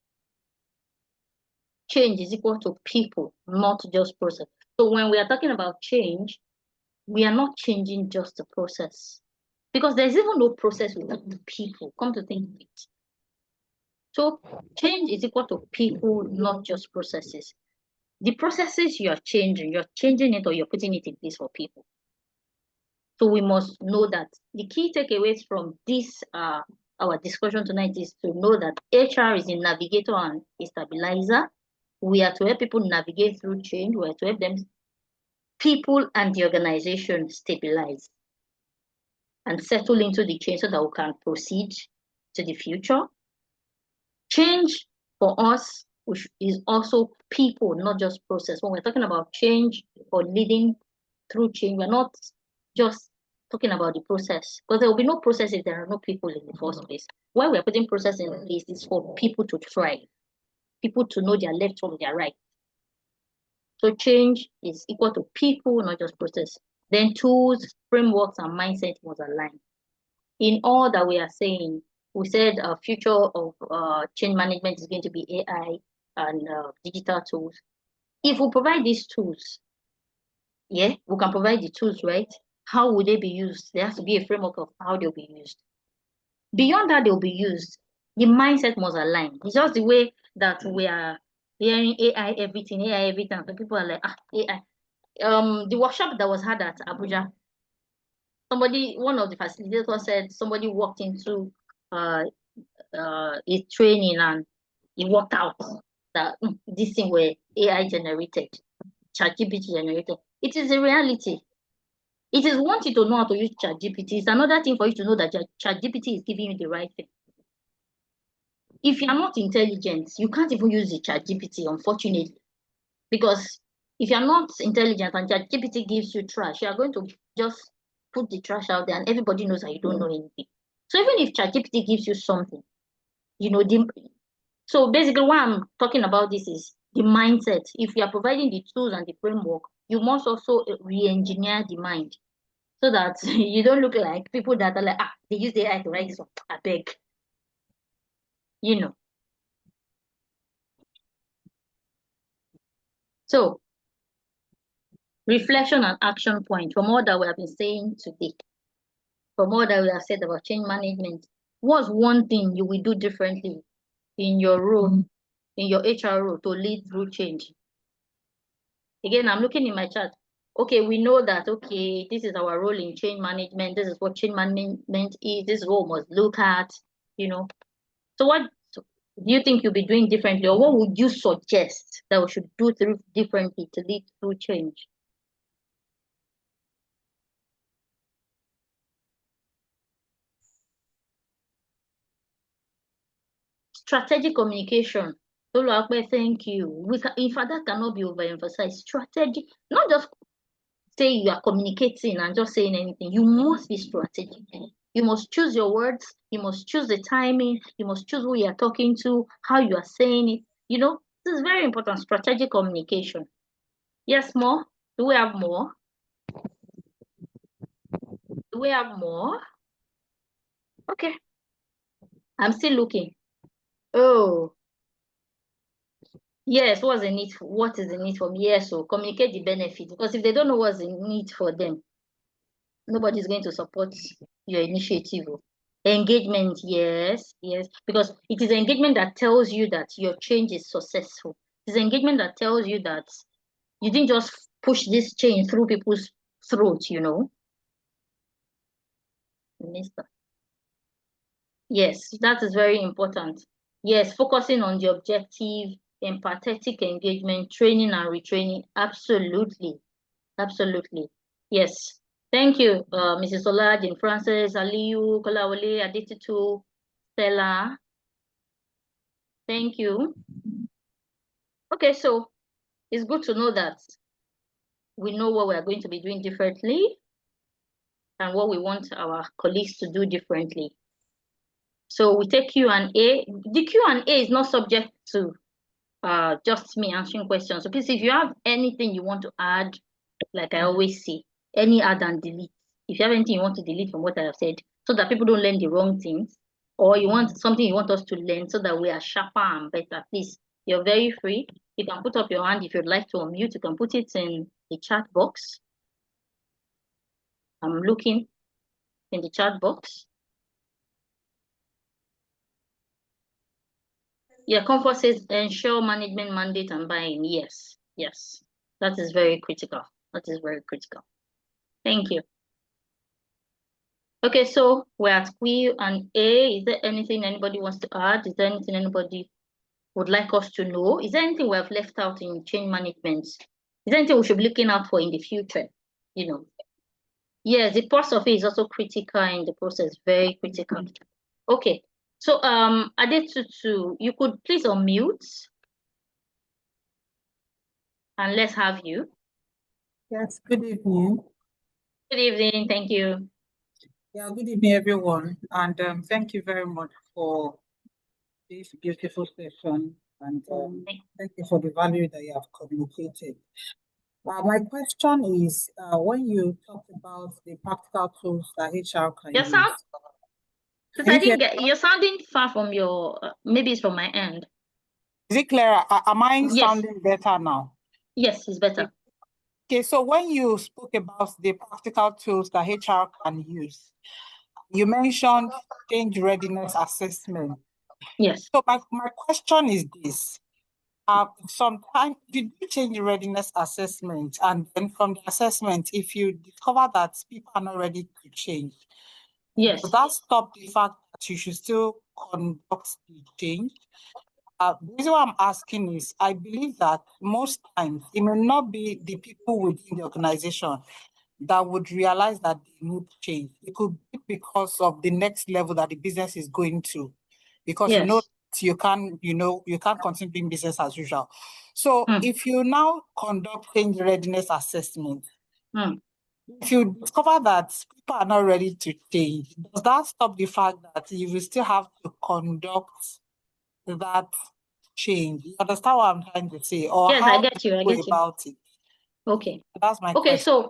Change is equal to people, not just process. So when we are talking about change, we are not changing just the process, because there's even no process without the people. Come to think of it. So change is equal to people, not just processes. The processes you're changing it or you're putting it in place for people. So we must know that the key takeaways from this our discussion tonight is to know that HR is a navigator and a stabilizer. We are to help people navigate through change. We are to help them, people and the organization, stabilize and settle into the change so that we can proceed to the future. Change for us is also people, not just process. When we're talking about change or leading through change, we're not just talking about the process, because there will be no process if there are no people in the first place. Why we're putting process in place is for people to thrive, people to know their left from their right. So change is equal to people, not just process. Then tools, frameworks, and mindset must align. In all that we are saying, we said a future of change management is going to be AI and digital tools. If we provide these tools, yeah, we can provide the tools, right? How would they be used? There has to be a framework of how they'll be used. Beyond that, they'll be used. The mindset must align. It's just the way that we are hearing AI everything. So people are like, AI. The workshop that was had at Abuja, one of the facilitators said somebody walked into a training and he worked out that this thing were AI generated, ChatGPT generated. It is a reality. It is one thing to know how to use ChatGPT. It's another thing for you to know that ChatGPT is giving you the right thing. If you are not intelligent, you can't even use the ChatGPT, unfortunately. Because if you're not intelligent and ChatGPT gives you trash, you are going to just put the trash out there and everybody knows that you don't know anything. So even if ChatGPT gives you something, you know, so basically what I'm talking about this is the mindset. If you are providing the tools and the framework, you must also re-engineer the mind so that you don't look like people that are like, they use the AI to write this one. I beg. You know. So reflection and action point from all that we have been saying today, from all that we have said about change management. What's one thing you will do differently in your role, in your HR role, to lead through change? Again, I'm looking in my chat. Okay, we know that, okay, this is our role in change management. This is what change management is. This is what we must look at, you know. So what do you think you'll be doing differently, or what would you suggest that we should do differently to lead through change? Strategic communication. Thank you. In fact, that cannot be overemphasized. Strategy, not just say you are communicating and just saying anything. You must be strategic. You must choose your words. You must choose the timing. You must choose who you are talking to, how you are saying it. You know, this is very important. Strategic communication. Yes, more? Do we have more? Do we have more? Okay. I'm still looking. Oh. Yes, what's the need for, what is the need for me? Yes, so communicate the benefit, because if they don't know what's the need for them, nobody's going to support your initiative. Engagement, yes, because it is engagement that tells you that your change is successful. It is engagement that tells you that you didn't just push this change through people's throats, you know. Minister. Yes, that is very important. Yes, focusing on the objective, empathetic engagement, training and retraining. Absolutely. Absolutely. Yes. Thank you, Mrs. Olajin, Francis, Aliyu, Kolawole, Adetitu, Stella. Thank you. Okay, so it's good to know that we know what we are going to be doing differently and what we want our colleagues to do differently. So we take Q&A. The Q&A is not subject to just me answering questions. So please, if you have anything you want to add, like I always say, any add and delete. If you have anything you want to delete from what I have said, so that people don't learn the wrong things, or you want something you want us to learn so that we are sharper and better, please, you're very free. You can put up your hand if you'd like to unmute. You can put it in the chat box. I'm looking in the chat box. Yeah, Comfort says ensure management mandate and buy-in. Yes, yes, that is very critical. That is very critical. Thank you. Okay, so we're at Q&A. Is there anything anybody wants to add? Is there anything anybody would like us to know? Is there anything we have left out in change management? Is there anything we should be looking out for in the future? You know, yes, the pulse of it is also critical in the process, very critical. Okay, so Adetutu, you could please unmute and let's have you. Yes, good evening. Good evening, thank you. Yeah, good evening, everyone. And thank you very much for this beautiful session. And thank you for the value that you have communicated. My question is, when you talked about the practical tools that HR can Your use. sound, since I didn't get, you're sounding far from your, maybe it's from my end. Is it clear? Am I Yes. sounding better now? Yes, it's better. Okay, so when you spoke about the practical tools that HR can use, you mentioned change readiness assessment. Yes. So my question is this. Sometimes you do change readiness assessment, and then from the assessment, if you discover that people are not ready to change, yes, does that stop the fact that you should still conduct the change? The reason why I'm asking is I believe that most times it may not be the people within the organization that would realize that they need change. It could be because of the next level that the business is going to, because yes. you can't continue doing business as usual. So if you now conduct change readiness assessment, if you discover that people are not ready to change, does that stop the fact that you will still have to conduct that change? You understand what I'm trying to say? Or yes, how I get you. I go get you. about it? Okay. That's my Okay, question. so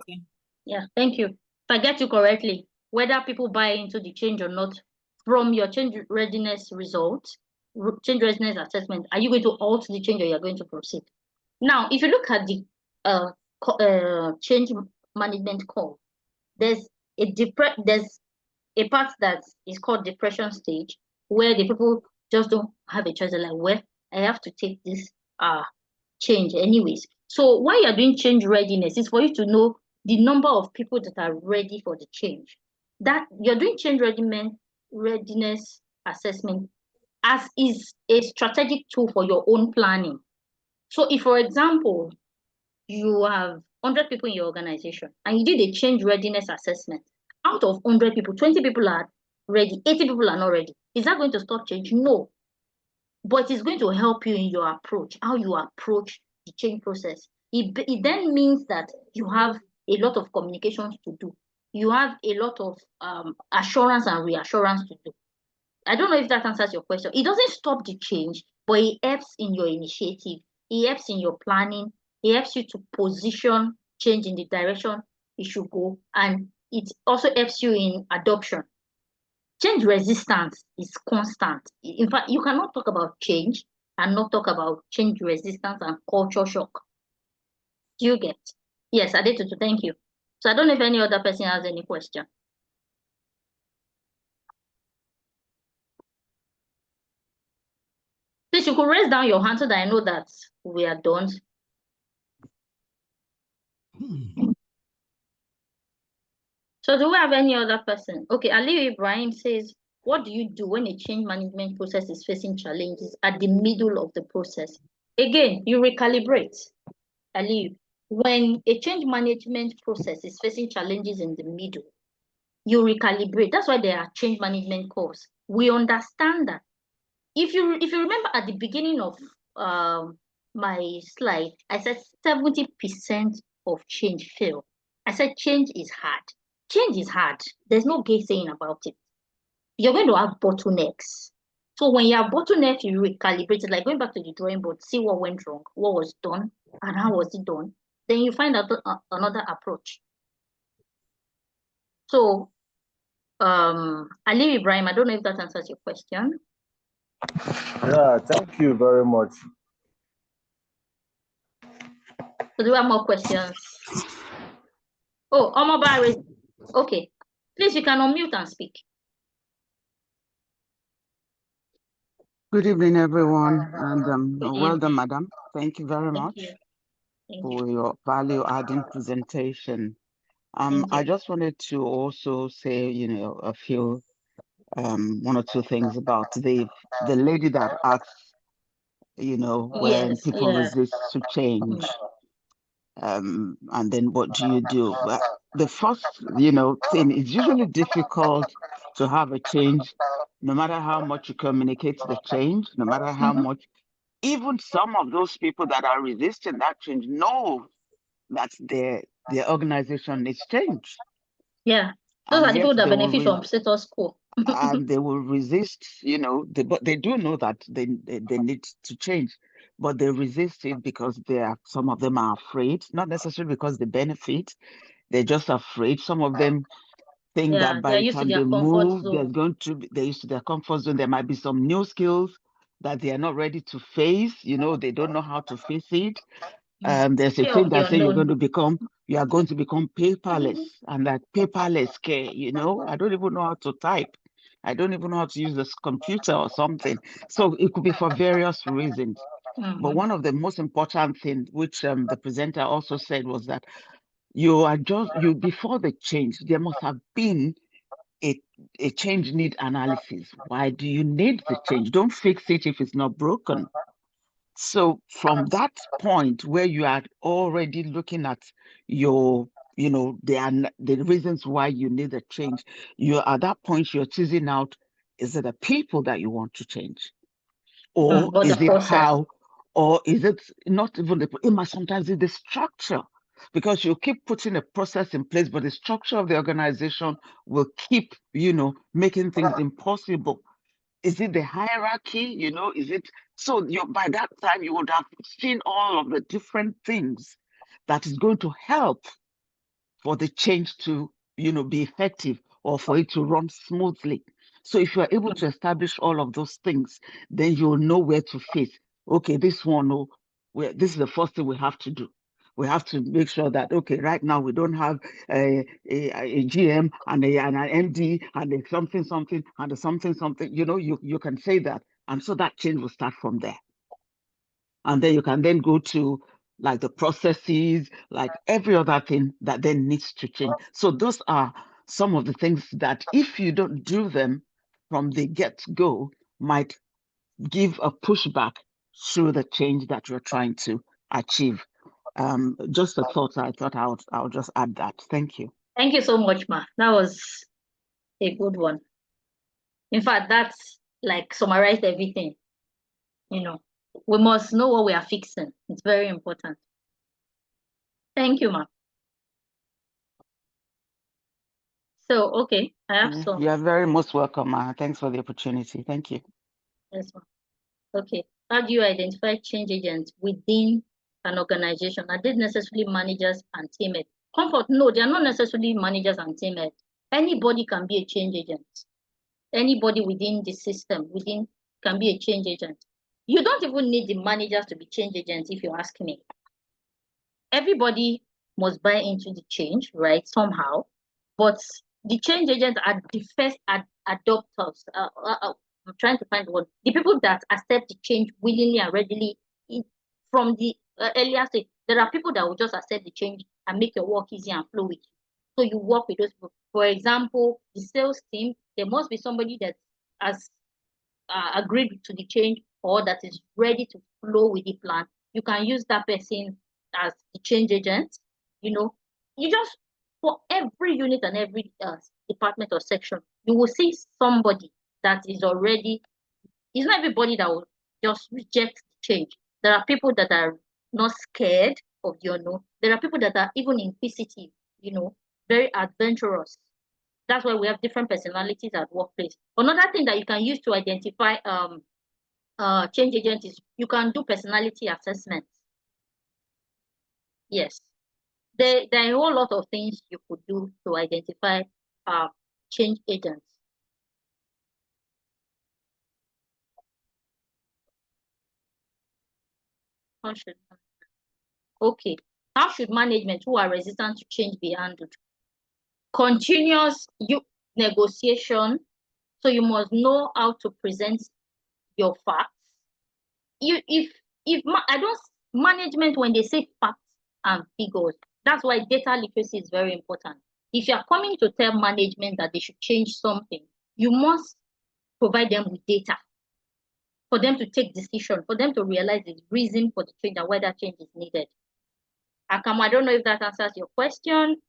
yeah, thank you. If I get you correctly, whether people buy into the change or not, from your change readiness results, change readiness assessment, are you going to alter the change or you're going to proceed? Now, if you look at the change management call, there's a part that is called depression stage, where the people just don't have a choice. They're like, well, I have to take this change anyways. So while you're doing change readiness, it's for you to know the number of people that are ready for the change. That you're doing change readiness assessment as is a strategic tool for your own planning. So if, for example, you have 100 people in your organization and you did a change readiness assessment, out of 100 people, 20 people are ready, 80 people are not ready. Is that going to stop change? No. But it's going to help you in your approach, how you approach the change process. It then means that you have a lot of communications to do. You have a lot of assurance and reassurance to do. I don't know if that answers your question. It doesn't stop the change, but it helps in your initiative. It helps in your planning. It helps you to position change in the direction it should go. And it also helps you in adoption. Change resistance is constant. In fact, you cannot talk about change and not talk about change resistance and culture shock. Do you get? Yes, Adetutu, thank you. So I don't know if any other person has any question. Please, you could raise down your hand so that I know that we are done. So do we have any other person? Okay, Ali Ibrahim says, what do you do when a change management process is facing challenges at the middle of the process? Again, you recalibrate. Ali, when a change management process is facing challenges in the middle, you recalibrate. That's why there are change management calls. We understand that. If you remember at the beginning of my slide, I said 70% of change fail. I said change is hard. Change is hard. There's no gay saying about it. You're going to have bottlenecks. So when you have bottlenecks, you recalibrate it, like going back to the drawing board, see what went wrong, what was done, and how was it done. Then you find out another approach. So, Ali Ibrahim, I don't know if that answers your question. Yeah, thank you very much. So do we have more questions? Oh, Omobari. Okay. Please, you can unmute and speak. Good evening, everyone, and well done, madam. Thank you very much for your value-adding presentation. I just wanted to also say, a few, one or two things about the lady that asked, when people resist to change, and then what do you do? Well, the first, thing is usually difficult to have a change, no matter how much you communicate the change, no matter how much, even some of those people that are resisting that change know that their organization needs change. Yeah, those are the people that benefit from status quo. And they will resist, but they do know that they need to change, but they resist it because some of them are afraid, not necessarily because they benefit, they're just afraid. Some of them think that by the time they move, they're used to their comfort zone. There might be some new skills that they are not ready to face. They don't know how to face it. There's a thing that says you are going to become paperless, and that paperless care. I don't even know how to type. I don't even know how to use this computer or something. So it could be for various reasons. But one of the most important things, which the presenter also said, was that before the change, there must have been a change need analysis. Why do you need the change? Don't fix it if it's not broken. So from that point where you are already looking at the reasons why you need a change, at that point you're choosing out, is it the people that you want to change? Or is it how, or is it not even it might sometimes be the structure, because you keep putting a process in place, but the structure of the organization will keep, making things impossible. Is it the hierarchy? Is it so? By that time you would have seen all of the different things that is going to help for the change to, be effective, or for it to run smoothly. So if you are able to establish all of those things, then you'll know where to face. Okay, this is the first thing we have to do. We have to make sure that, okay, right now we don't have a GM and an MD and a something and a something. You can say that. And so that change will start from there. And then you can then go to like the processes, like every other thing that then needs to change. So those are some of the things that if you don't do them from the get-go, might give a pushback through the change that you're trying to achieve. Just a thought. I thought I'll just add that. Thank you. Thank you so much, Ma. That was a good one. In fact, that's like summarized everything. We must know what we are fixing. It's very important. Thank you, Ma. So, okay, I have some. You are very most welcome, Ma. Thanks for the opportunity. Thank you. Yes, Ma. Okay. How do you identify change agents within an organization? Are they necessarily managers and teammates? Comfort, no, they are not necessarily managers and teammates. Anybody can be a change agent. Anybody within the system, can be a change agent. You don't even need the managers to be change agents if you ask me. Everybody must buy into the change, right, somehow, but the change agents are the first adopters. I'm trying to find the word. The people that accept the change willingly and readily from the earlier stage. There are people that will just accept the change and make your work easy and flow with you. So you work with those people. For example, the sales team, there must be somebody that has agreed to the change or that is ready to flow with the plan. You can use that person as the change agent. You just, for every unit and every department or section, you will see somebody that is already. It's not everybody that will just reject the change. There are people that are not scared of the unknown. There are people that are even inquisitive, very adventurous. That's why we have different personalities at workplace. Another thing that you can use to identify change agent is you can do personality assessments. Yes, there are a whole lot of things you could do to identify change agents. Okay, how should management who are resistant to change be handled? Continuous negotiation. So you must know how to present your facts. Management, when they say facts and figures, that's why data literacy is very important. If you are coming to tell management that they should change something, you must provide them with data for them to take decision, for them to realize the reason for the change and why that change is needed. Akam, I don't know if that answers your question.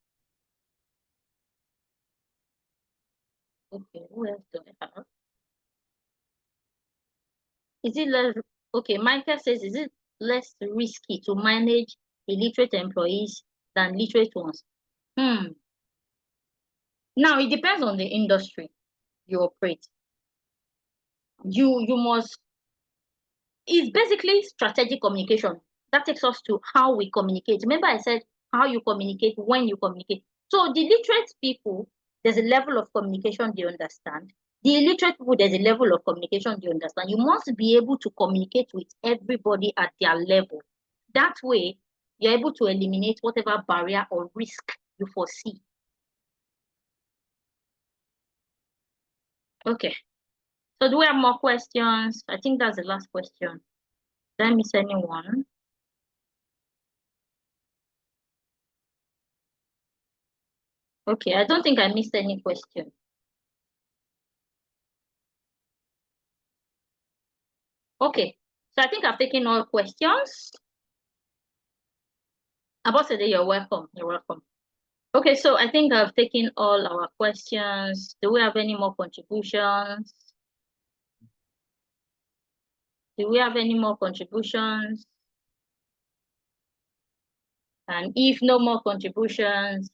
Okay, who else do I have? Is it less, okay, Michael says, is it less risky to manage illiterate employees than literate ones? Now, it depends on the industry you operate. You must, it's basically strategic communication. That takes us to how we communicate. Remember I said how you communicate, when you communicate. So the literate people, there's a level of communication they understand. The illiterate people, there's a level of communication they understand. You must be able to communicate with everybody at their level. That way, you're able to eliminate whatever barrier or risk you foresee. Okay. So do we have more questions? I think that's the last question. Did I miss anyone? Okay, I don't think I missed any question. Okay, so I think I've taken all questions. Abosede, you're welcome. You're welcome. Okay, so I think I've taken all our questions. Do we have any more contributions? Do we have any more contributions? And if no more contributions,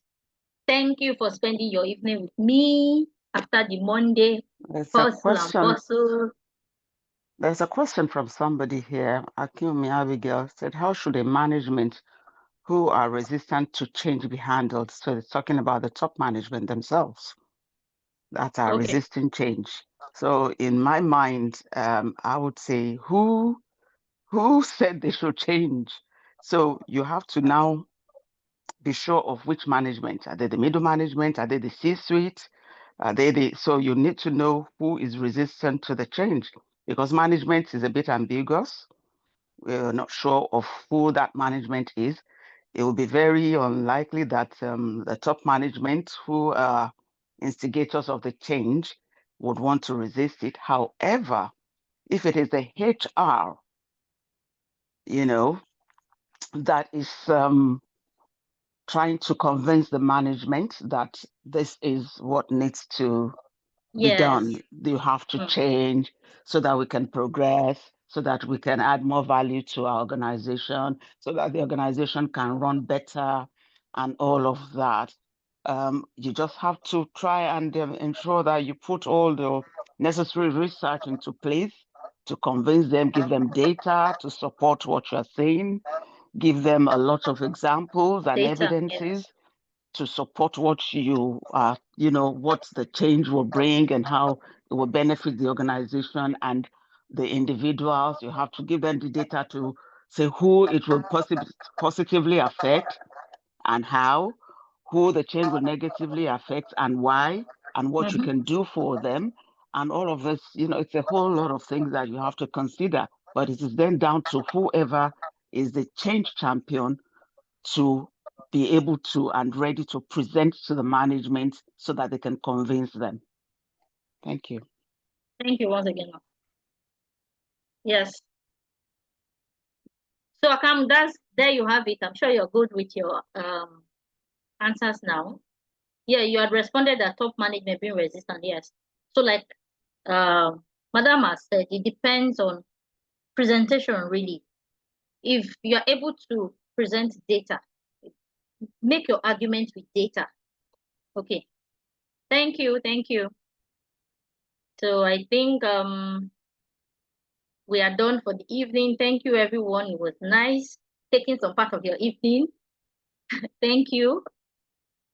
thank you for spending your evening with me after the Monday hustle and bustle. There's a question from somebody here. Akumi Abigail said, how should a management who are resistant to change be handled? So it's talking about the top management themselves that are resisting change. So in my mind, I would say, who said they should change? So you have to now be sure of which management. Are they the middle management? Are they the C-suite? Are they so you need to know who is resistant to the change, because management is a bit ambiguous. We're not sure of who that management is. It will be very unlikely that the top management, who are instigators of the change, would want to resist it. However, if it is the HR, that is trying to convince the management that this is what needs to be done. You have to change so that we can progress, so that we can add more value to our organization, so that the organization can run better and all of that. You just have to try and ensure that you put all the necessary research into place to convince them, give them data to support what you're saying, give them a lot of examples and evidences to support what you are, what the change will bring and how it will benefit the organization, and the individuals. You have to give them the data to say who it will positively affect and how, who the change will negatively affect and why, and what you can do for them. And all of this, you know, it's a whole lot of things that you have to consider. But it is then down to whoever is the change champion to be able to and ready to present to the management so that they can convince them. Thank you. Thank you once again. Yes. So Akam, there you have it. I'm sure you're good with your answers now. Yeah, you had responded that top management being resistant. Yes. So like Madam has said, it depends on presentation really. If you're able to present data, make your argument with data. Okay. Thank you. Thank you. So I think we are done for the evening. Thank you, everyone. It was nice taking some part of your evening. Thank you.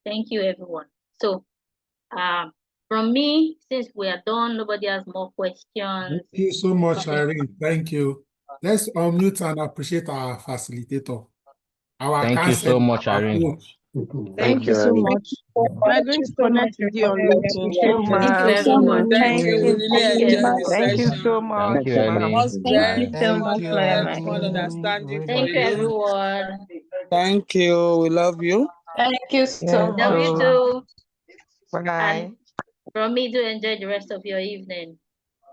Thank you, everyone. So from me, since we are done, nobody has more questions. Thank you so much, Irene. Thank you. Let's unmute and appreciate our facilitator. Thank you so much, Irene. Thank you so much. We're going to connect with you on LinkedIn. Thank you so much. Thank you. We really enjoyed the Thank you session. so much. Thank you, Irene. Thank you so much, everyone understanding. Thank you, everyone. Thank you. We love you. Thank you so much. Love you too. Bye. And from me, do enjoy the rest of your evening.